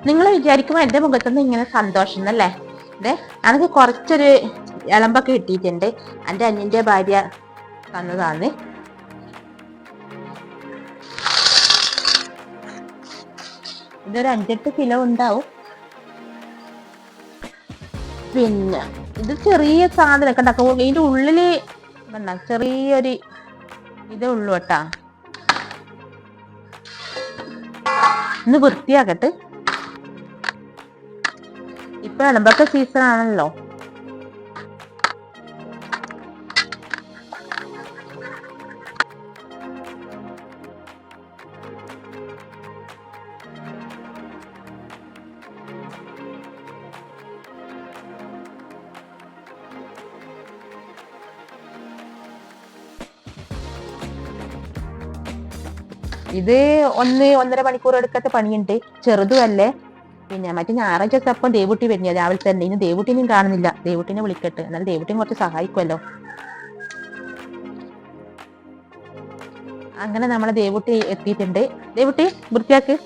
നിങ്ങൾ വിചാരിക്കുമ്പോൾ എൻ്റെ മുഖത്തുനിന്ന് ഇങ്ങനെ സന്തോഷം എന്നല്ലേ? അതെ, എനിക്ക് കുറച്ചൊരു ഇളമ്പൊക്കെ കിട്ടിയിട്ടുണ്ട്. എൻ്റെ അനിയൻ്റെ ഭാര്യ തന്നതാണ്. ഇതൊരു 5-8 കിലോ ഉണ്ടാവും. പിന്നെ ഇത് ചെറിയ സാധനമൊക്കെ ഉണ്ടാക്കും. ഇതിൻ്റെ ഉള്ളില് ചെറിയൊരു ഇതേ ഉള്ളൂ കേട്ടാ. ഇന്ന് വൃത്തിയാക്കട്ടെ. ഇപ്പൊ ഇളമ്പൊക്കെ സീസൺ ആണല്ലോ. ഇത് 1-1.5 മണിക്കൂർ എടുക്കാത്ത പണിയുണ്ട്. ചെറുതുമല്ലേ. പിന്നെ മറ്റേ ഞായറാഴ്ച ദിവസം ദേവുട്ടി വരുന്നത് രാവിലെ തന്നെ. ഇനി ദേവുട്ടിനെയും കാണുന്നില്ല. ദേവുട്ടിനെ വിളിക്കട്ടെ, എന്നാലും ദേവുട്ടിയും കുറച്ച് സഹായിക്കുമല്ലോ. അങ്ങനെ നമ്മളെ ദേവുട്ടി എത്തിയിട്ടുണ്ട്. ദേവുട്ടി വൃത്തിയാക്ക്.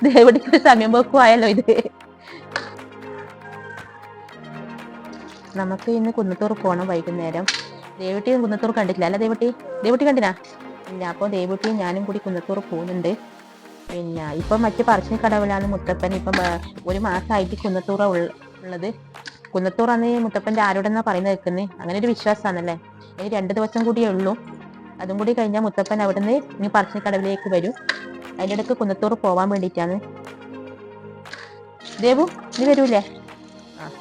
ദേവുട്ടിക്ക് സമയം പോക്കും ആയല്ലോ ഇത്. നമുക്ക് ഇന്ന് കുന്നത്തൂർ പോകണം വൈകുന്നേരം. ദേവുട്ടി കുന്നത്തൂർ കണ്ടിട്ടില്ല അല്ല? ദേവുട്ടി കണ്ടിനാ? ഇല്ല. അപ്പോൾ ദേവുട്ടിയും ഞാനും കൂടി കുന്നത്തൂർ പോകുന്നുണ്ട്. പിന്നെ ഇപ്പം മറ്റു പറശ്ശിനിക്കടവിലാണ് മുത്തപ്പൻ. ഇപ്പം 1 മാസമായിട്ട് കുന്നത്തൂറ ഉള്ളത്. കുന്നത്തൂറാന്ന് മുത്തപ്പൻ്റെ ആരോടെന്നാ പറയുന്നത് കേൾക്കുന്നത്. അങ്ങനെ ഒരു വിശ്വാസമാണല്ലേ. ഇനി 2 ദിവസം കൂടിയേ ഉള്ളൂ. അതും കൂടി കഴിഞ്ഞാൽ മുത്തപ്പൻ അവിടുന്ന് ഇനി പറശ്ശിനിക്കടവിലേക്ക് വരും. അതിൻ്റെ ഇടയ്ക്ക് കുന്നത്തൂർ പോവാൻ വേണ്ടിയിട്ടാണ്. ദേവു നീ വരൂലേ? ആ,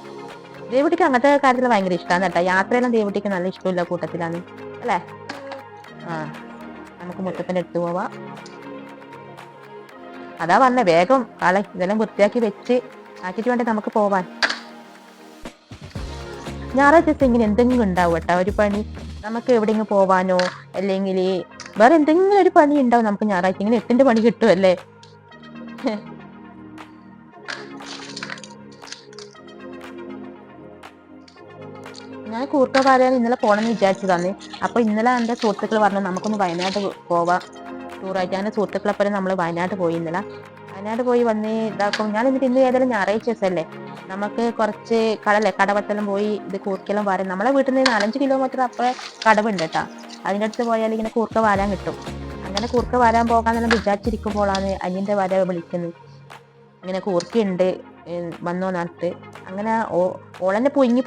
ദേവുട്ടിക്ക് അങ്ങനത്തെ കാര്യത്തിൽ ഭയങ്കര ഇഷ്ടമാണ് കേട്ടോ. യാത്രയെല്ലാം ദേവുട്ടിക്ക് നല്ല ഇഷ്ടമില്ല കൂട്ടത്തിലാണ് അല്ലേ? ആ, നമുക്ക് മുത്തപ്പൻ്റെ അടുത്ത് പോവാം. അതാ പറഞ്ഞ വേഗം ആളെ ഇതെല്ലാം വൃത്തിയാക്കി വെച്ച് ആക്കിയിട്ട് വേണ്ടേ നമുക്ക് പോവാൻ. ഞായറാഴ്ച ദിവസം ഇങ്ങനെ എന്തെങ്കിലും ഉണ്ടാവും കേട്ടോ ഒരു പണി. നമുക്ക് എവിടെയെങ്കിലും പോവാനോ അല്ലെങ്കിൽ വേറെ എന്തെങ്കിലും ഒരു പണി ഉണ്ടാവും നമുക്ക് ഞായറാഴ്ച. ഇങ്ങനെ 8ന്റെ പണി കിട്ടുമല്ലേ. ഞാൻ കൂർക്ക പാലയാണ് ഇന്നലെ പോകണമെന്ന് വിചാരിച്ചതാണ്. അപ്പൊ ഇന്നലെ എൻ്റെ സുഹൃത്തുക്കൾ പറഞ്ഞു നമുക്കൊന്ന് വയനാട് പോവാം ടൂറായിട്ട്. അങ്ങനെ സുഹൃത്തുക്കളെപ്പരം നമ്മൾ വയനാട് പോയി. ഇന്നലെ വയനാട് പോയി വന്ന് ഇതാക്കും. ഞാൻ എന്നിട്ട് ഇന്ന് ഏതായാലും ഞായറാഴ്ച ദിവസമല്ലേ, നമുക്ക് കുറച്ച് കടവത്തെല്ലാം പോയി ഇത് കൂർക്കെല്ലാം വാരാൻ. നമ്മളെ വീട്ടിൽ നിന്ന് 4-5 കിലോമീറ്റർ അപ്പുറം കടവുണ്ട് കേട്ടാ. അതിൻ്റെ അടുത്ത് പോയാൽ ഇങ്ങനെ കൂർക്ക വാരാൻ കിട്ടും. അങ്ങനെ കൂർക്ക വാരാൻ പോകാന്നെല്ലാം വിചാരിച്ചിരിക്കുമ്പോഴാണ് അനിയൻ്റെ വര വിളിക്കുന്നത്. ഇങ്ങനെ കൂർക്കയുണ്ട് വന്നോ നാട്ട്. അങ്ങനെ ഓളെന്നെ പുയിഞ്ഞി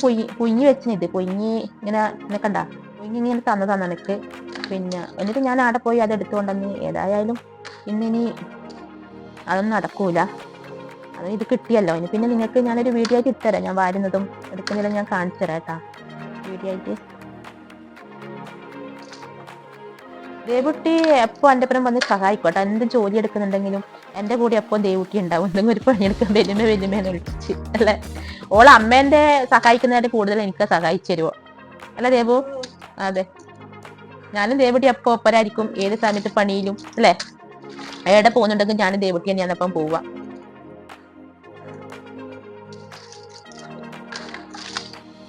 വെച്ചിത്. പുയിഞ്ഞി ഇങ്ങനെ കണ്ട ഇങ്ങനെ തന്നതാണ് എനിക്ക്. പിന്നെ എന്നിട്ട് ഞാൻ അവിടെ പോയി അത് എടുത്തുകൊണ്ടെന്ന്. ഏതായാലും ഇന്നിനി അതൊന്നും നടക്കൂല. അത് ഇത് കിട്ടിയല്ലോ. ഇനി പിന്നെ നിങ്ങൾക്ക് ഞാനൊരു വീഡിയോ ആയിട്ട് ഇട്ടുതരാം. ഞാൻ വാരുന്നതും എടുക്കുന്നതും ഞാൻ കാണിച്ചു തരാം കേട്ടാ വീഡിയോ ആയിട്ട്. ദേവുട്ടി എപ്പോൾ എൻ്റെ ഒപ്പം വന്ന് സഹായിക്കോട്ടെ. എന്ത് ജോലി എടുക്കുന്നുണ്ടെങ്കിലും എൻ്റെ കൂടെ എപ്പോൾ ദേവുട്ടി ഉണ്ടാവും. എന്തെങ്കിലും ഒരു പണിയെടുക്കാൻ വലിയമേന്ന് വിളിച്ച് അല്ലേ. ഓൾ അമ്മേൻ്റെ സഹായിക്കുന്നതിന് കൂടുതൽ എനിക്ക് സഹായിച്ചു തരുമോ അല്ല ദേവു? അതെ, ഞാനും ദേവുട്ടി എപ്പോൾ ഒപ്പരായിരിക്കും ഏത് സമയത്ത് പണിയിലും അല്ലേ. എവിടെ പോകുന്നുണ്ടെങ്കിൽ ഞാനും ദേവുട്ടി തന്നെയാണ് അപ്പം പോവുക.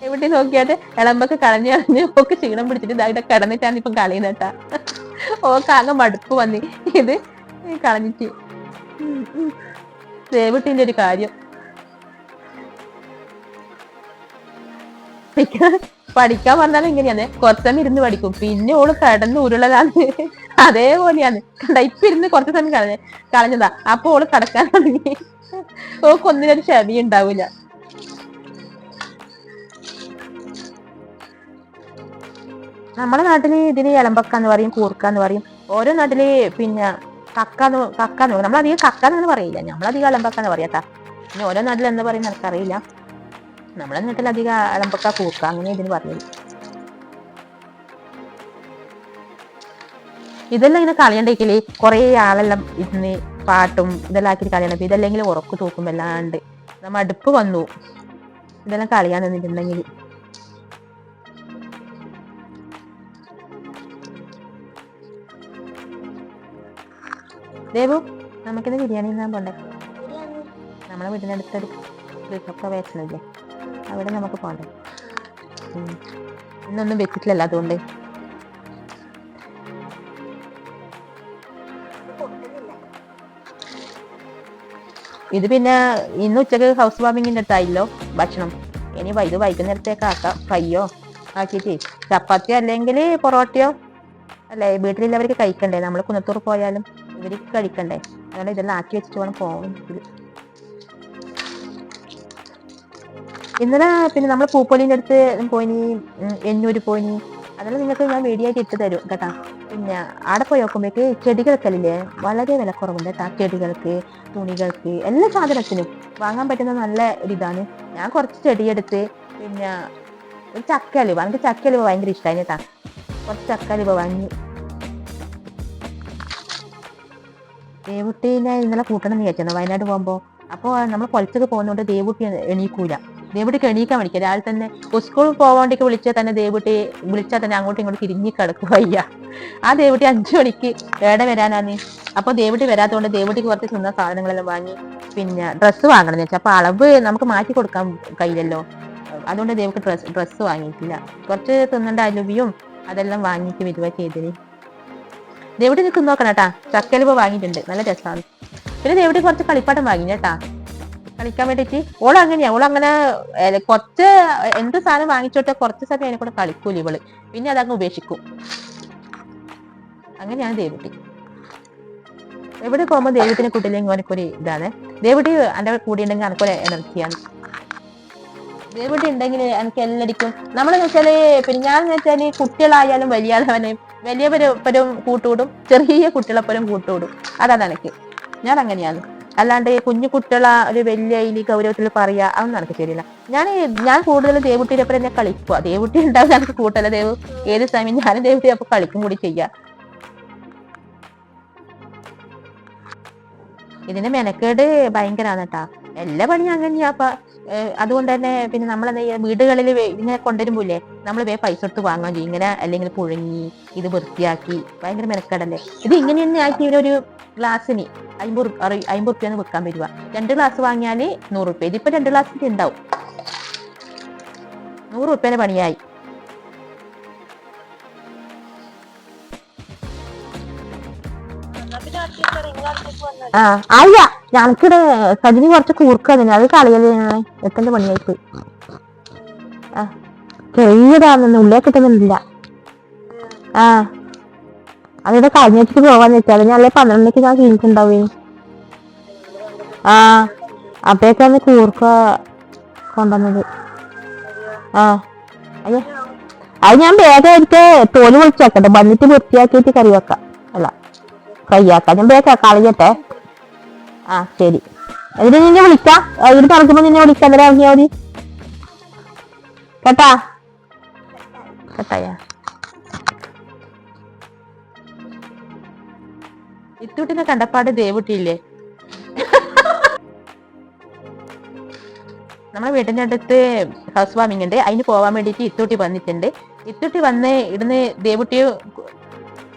ദേവുട്ടി നോക്കിയാട്ട് ഇളമ്പൊക്കെ കളഞ്ഞ് ഒക്കെ ക്ഷീണം പിടിച്ചിട്ട് ഇതായിട്ട് കിടന്നിട്ടാണ് ഇപ്പം കളയുന്നേട്ടാ. ഓക്കാകെ മടുപ്പ് വന്നി ഇത് കളഞ്ഞിട്ട്. ദേവുട്ടിന്റെ ഒരു കാര്യം. പഠിക്കാൻ പറഞ്ഞാലും ഇങ്ങനെയാണ്. കുറച്ച് സമയം ഇരുന്ന് പഠിക്കും, പിന്നെ ഓള് കിടന്ന് ഉരുളലാണ്. അതേപോലെയാണ് കണ്ട. ഇപ്പൊ ഇരുന്ന് കുറച്ച് സമയം കളഞ്ഞതാ. അപ്പൊ ഓള് കിടക്കാൻ തുടങ്ങി. ഓക്കൊന്നിനൊരു ക്ഷമ ഉണ്ടാവൂല. നമ്മുടെ നാട്ടില് ഇതിന് ഇളമ്പക്കാന്ന് പറയും, കൂർക്കാന്ന് പറയും. ഓരോ നാട്ടില് പിന്നെ കക്കാന്ന് പറയും. നമ്മളധികം കക്കാന്ന് പറയില്ല, നമ്മളധികം ഇളമ്പക്കാന്ന് പറയാട്ടാ. പിന്നെ ഓരോ നാട്ടിൽ എന്താ പറയുന്ന എനിക്കറിയില്ല. നമ്മളെ നാട്ടിലധികം ഇളമ്പക്ക, കൂർക്ക അങ്ങനെ ഇതിന് പറഞ്ഞത്. ഇതെല്ലാം ഇങ്ങനെ കളയണ്ടേക്കില് കുറെ ആളെല്ലാം ഇരുന്ന് പാട്ടും ഇതെല്ലാം ആക്കിയിട്ട് കളയണം. ഇതല്ലെങ്കിൽ ഉറക്കു തൂക്കും വല്ലാണ്ട്. നമ്മ അടുപ്പ് വന്നു ഇതെല്ലാം കളയാൻ നിന്നിട്ടുണ്ടെങ്കിൽ. ദേവു നമുക്കിന്ന് ബിരിയാണി തിന്നാൻ പോണ്ടേ? നമ്മളെ വീടിൻ്റെ അടുത്തൊരു പ്രവേശനമില്ലേ, അവിടെ നമുക്ക് പോണ്ടേ? ഇന്നൊന്നും വെച്ചിട്ടില്ലല്ലോ അതുകൊണ്ട്. ഇത് പിന്നെ ഇന്ന് ഉച്ചക്ക് ഹൗസ് വാമിങ്ങിന്റെ അടുത്തായില്ലോ ഭക്ഷണം. ഇനി ഇത് വൈകുന്നേരത്തേക്ക് ആക്കാം. ഫ്രൈയോ ആക്കിയിട്ട് ചപ്പാത്തിയോ അല്ലെങ്കിൽ പൊറോട്ടയോ അല്ലെ വീട്ടിലുള്ളവർക്ക് കഴിക്കണ്ടേ. നമ്മൾ കുന്നത്തൂർ പോയാലും ഇവർക്ക് കഴിക്കണ്ടേ. അതുകൊണ്ട് ഇതെല്ലാം ആക്കി വെച്ചിട്ട് വേണം പോകാൻ. ഇന്നലെ പിന്നെ നമ്മൾ പൂപ്പൊലിന്റെ അടുത്ത് പോയിനി, എന്നൂര് പോയിനി. അതെല്ലാം നിങ്ങൾക്ക് ഞാൻ വീഡിയോ ആയിട്ട് ഇട്ട് തരും കേട്ടാ. പിന്നെ അവിടെ പോയി നോക്കുമ്പോഴേക്ക് ചെടികൾക്കല്ലേ വളരെ വിലക്കുറവുണ്ട് കേട്ടാ. ചെടികൾക്ക്, തുണികൾക്ക്, എല്ലാ സാധനത്തിനും വാങ്ങാൻ പറ്റുന്ന നല്ല ഒരിതാണ്. ഞാൻ കുറച്ച് ചെടിയെടുത്ത് പിന്നെ ഒരു ചക്കലുവ, എനിക്ക് ചക്കലുവ ഭയങ്കര ഇഷ്ടമായി കേട്ടാ. കുറച്ച് ചക്കലുവ വാങ്ങി. ദേവുട്ടീനെ ഇന്നലെ കൂട്ടണം എന്ന് വിചാരിച്ചു വയനാട് പോകുമ്പോൾ. അപ്പോൾ നമ്മൾ കൊലച്ചൊക്കെ പോകുന്നതുകൊണ്ട് ദേവുട്ടി എണീക്കൂല. ദേവുട്ടിക്ക് എണീക്കാൻ വിളിക്കുക രാവിലെ തന്നെ. സ്കൂളിൽ പോകാണ്ടേക്ക് വിളിച്ചാൽ തന്നെ ദേവുട്ടി വിളിച്ചാൽ തന്നെ അങ്ങോട്ടും ഇങ്ങോട്ടും തിരിഞ്ഞി കിടക്കുക വയ്യ. ആ ദേവുട്ടി 5 മണിക്ക് ഏടെ വരാനാന്ന്. അപ്പോൾ ദേവുട്ടി വരാത്തതുകൊണ്ട് ദേവുട്ടിക്ക് കുറച്ച് തിന്ന സാധനങ്ങളെല്ലാം വാങ്ങി. പിന്നെ ഡ്രസ്സ് വാങ്ങണം എന്ന് വെച്ചാൽ അപ്പോൾ അളവ് നമുക്ക് മാറ്റി കൊടുക്കാൻ കഴിയില്ലല്ലോ. അതുകൊണ്ട് ദേവുക്ക് ഡ്രസ്സ് വാങ്ങിയിട്ടില്ല. കുറച്ച് തിന്നേണ്ട അലുവിയും അതെല്ലാം വാങ്ങിയിട്ട് വരുക ചെയ്തിന്. ദേവുട്ടി നിൽക്കുന്ന നോക്കണം കേട്ടാ. ചക്കലുവ വാങ്ങിയിട്ടുണ്ട്, നല്ല രസമാണ്. പിന്നെ ദേവുട്ടി കുറച്ച് കളിപ്പാട്ടം വാങ്ങി കേട്ടാ കളിക്കാൻ വേണ്ടിയിട്ട്. ഓളങ്ങനെ കുറച്ച് എന്ത് സാധനം വാങ്ങിച്ചോട്ടെ കുറച്ച് സമയം അതിനെ കൂടെ കളിക്കൂല ഇവള്. പിന്നെ അതങ്ങ് ഉപേക്ഷിക്കും. അങ്ങനെയാണ് ദേവുട്ടി. എവിടെ പോകുമ്പോൾ ദേവുട്ടിനെ കൂട്ടില്ലെങ്കിൽ എനിക്കൊരു ഇതാണ്. ദേവുട്ടി എൻ്റെ കൂടെ ഉണ്ടെങ്കിൽ എനിക്കൊരു എനർജിയാണ്. ദേവുട്ടി ഉണ്ടെങ്കിൽ എനിക്ക് എല്ലാടിക്കും. നമ്മളെന്ന് വെച്ചാല് പിന്നെ ഞാൻ വെച്ചാല് കുട്ടികളായാലും വലിയവരെപ്പരും കൂട്ടുകൂടും, ചെറിയ കുട്ടികളെപ്പരും കൂട്ടുകൂടും. അതാണ് എനിക്ക്. ഞാൻ അങ്ങനെയാണ്. അല്ലാണ്ട് കുഞ്ഞു കുട്ടികളെ ഒരു വലിയ ഇതിൽ ഗൗരവത്തിൽ പറയാ അതൊന്നും എനിക്ക് ശരിയില്ല. ഞാൻ കൂടുതൽ ദേവുട്ടിയുടെ ഒപ്പം തന്നെ കളിക്കുക. ദേവുട്ടി ഉണ്ടാവും എനിക്ക് കൂട്ടല്ല. ഏത് സമയം ഞാനും ദേവുട്ടി അപ്പൊ കളിക്കും കൂടി ചെയ്യാ. ഇതിന്റെ മെനക്കേട് ഭയങ്കരാണ് കേട്ടാ. എല്ലാ പണിയും അങ്ങനെയാപ്പ. അതുകൊണ്ട് തന്നെ പിന്നെ നമ്മളെന്താ വീടുകളിൽ ഇങ്ങനെ കൊണ്ടുവരുമ്പോല്ലേ നമ്മൾ പൈസ കൊടുത്ത് വാങ്ങാൻ ചെയ്യും. ഇങ്ങനെ അല്ലെങ്കിൽ പുഴുങ്ങി ഇത് വൃത്തിയാക്കി ഭയങ്കര മെനക്കേടല്ലേ. ഇത് ഇങ്ങനെ തന്നെ ആക്കി ഒരു ഗ്ലാസ്സിന് 50 റുപ്യാണ് വിൽക്കാൻ വരുക. 2 ഗ്ലാസ് വാങ്ങിയാല് 100 റുപ്യ. ഇതിപ്പോ 2 ഗ്ലാസ്സിന് ഉണ്ടാവും 100 റുപ്യേന്റെ പണിയായി. അല്ല ഞങ്ങൾക്കിടെ സജിനി കുറച്ച് കൂർക്കതിന് അത് കളയല് എത്തന്റെ പണിയായിപ്പോയി. ചെറിയതാണെന്ന് ഉള്ളിയെ കിട്ടുന്നില്ല. അതിവിടെ കഴിഞ്ഞിട്ട് പോവാന്ന് വെച്ചാൽ ഞാൻ 12 ഞാൻ കഴിഞ്ഞിട്ടുണ്ടാവേ. അപ്പേക്കാണ് കൂർക്ക കൊണ്ടുവന്നത്. അയ്യോ അത് ഞാൻ വേഗം എടുത്ത് തോല് വിളിച്ചേക്കട്ടെ. വന്നിട്ട് വൃത്തിയാക്കിയിട്ട് കറി വെക്കാം. അല്ല കയ്യാക്കാം. ഞാൻ വേഗം കളയട്ടെ. ശരി. എന്നിട്ട് നിന്നെ വിളിക്കാം. ഇത് തുറക്കുമ്പോ നിന്നെ വിളിക്കാം. അന്നേരം ഇറങ്ങിയാ മതി കേട്ടാ. കേട്ടായ ഇത്തൂട്ടിനെ കണ്ടപ്പാട് ദേവുട്ടിയില്ലേ. നമ്മളെ വീട്ടിന്റെ അടുത്ത് ഹൗസ് വാമിംഗ് ഉണ്ട്. അതിന് പോവാൻ വേണ്ടിട്ട് ഇത്തൂട്ടി വന്നിട്ടുണ്ട്. ഇത്തൂട്ടി വന്ന് ഇടുന്ന് ദേവുട്ടി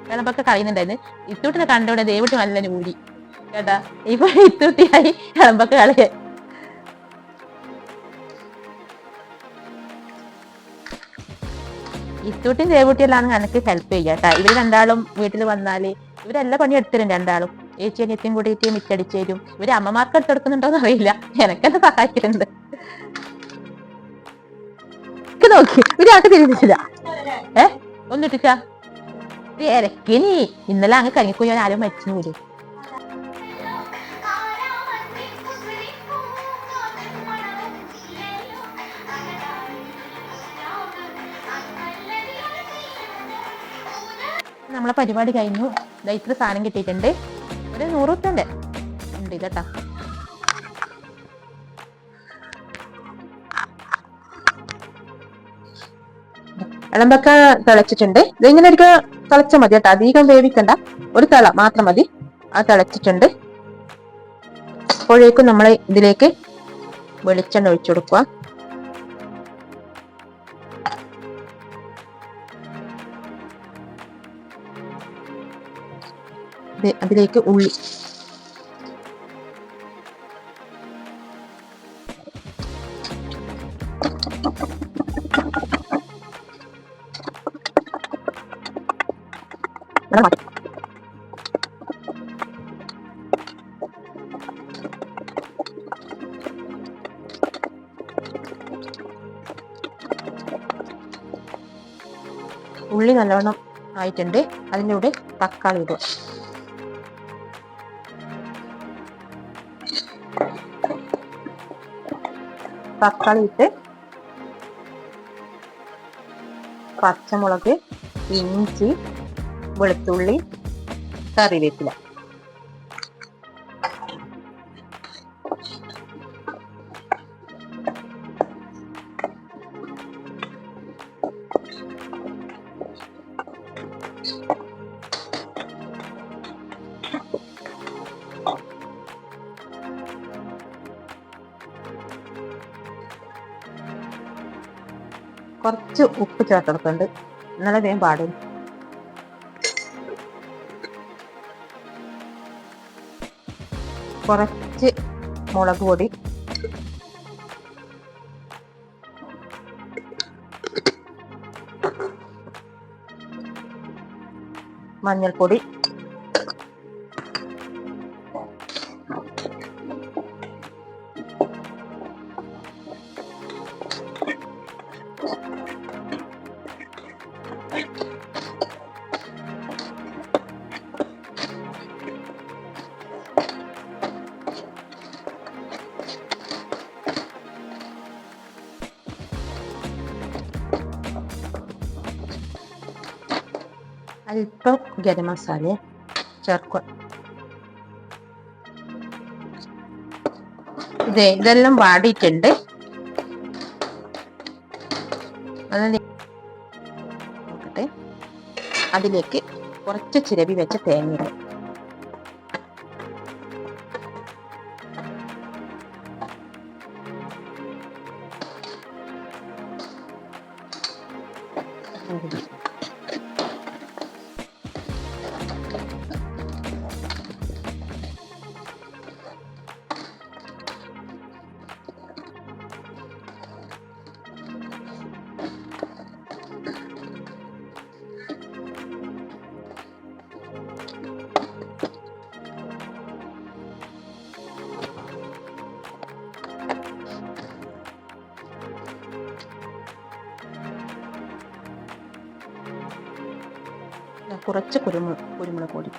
വിളമ്പൊക്കെ കളയുന്നുണ്ടായിരുന്നു. ഇത്തൂട്ടിനെ കണ്ടോടെ ദേവുട്ടി നല്ല ഊരി കേട്ടാ. ഇപ്പൊ ഇത്തൂട്ടിയായി വിളമ്പൊക്കെ കളയാ. ഇത്തൂട്ടിയും ദേവുട്ടിയെല്ലാം എനിക്ക് ഹെൽപ്പ് ചെയ്യാട്ടാ. ഇവര് രണ്ടാളും വീട്ടിൽ വന്നാല് ഇവരെല്ലാം പണി എടുത്തരും. രണ്ടാളും ഏച്ചിയും എത്തിയും കൂടിയിട്ട് മിറ്റടിച്ചു തരും. ഇവര് അമ്മമാർക്ക് എടുത്തെടുക്കുന്നുണ്ടോന്ന് അറിയില്ല. എനക്കെന്നെ സഹായിക്കുന്നുണ്ട്. നോക്കി ഇവരാൾക്ക് തിരിച്ചില്ല. ഒന്നിട്ടില്ല ഇരക്കിനി. ഇന്നലെ അങ്ങ് കഞ്ഞിക്കുഞ്ഞോ ആരും മരിച്ചു പോലും. നമ്മളെ പരിപാടി കഴിഞ്ഞു. ഇത്ര സാധനം കിട്ടിയിട്ടുണ്ട്. ഒരു 100 റുപ്യന്റെ ഉണ്ട് കേട്ടാ. വിളമ്പൊക്കെ തിളച്ചിട്ടുണ്ട്. ഇതിങ്ങനെ ഒരു തിളച്ച മതി കേട്ടോ. അധികം വേവിക്കണ്ട, ഒരു തിള മാത്രം മതി. തിളച്ചിട്ടുണ്ട്. അപ്പോഴേക്കും നമ്മൾ ഇതിലേക്ക് വെളിച്ചെണ്ണ ഒഴിച്ചു കൊടുക്കുക. അതിലേക്ക് ഉള്ളി, ഉള്ളി നല്ലവണ്ണം ആയിട്ടുണ്ട്. അതിൻ്റെ കൂടെ തക്കാളി ഇടുക. തക്കാളി ഇട്ട് പച്ചമുളക്, ഇഞ്ചി, വെളുത്തുള്ളി, കറിവേപ്പില. കുറച്ച് ഉപ്പ് ചേർത്തെടുക്കുന്നുണ്ട്, എന്നാലേ വേഗം പാടും. കുറച്ച് മുളക് പൊടി, മഞ്ഞൾപ്പൊടി, അല്പം ഗരം മസാല ചേർക്കുക. ഇതെല്ലാം വാടിയിട്ടുണ്ട്. നോക്കട്ടെ, അതിലേക്ക് കുറച്ച് ചിരവി വെച്ച തേങ്ങ ഇടും. കുറച്ച് കുരുമുളക് പൊടി.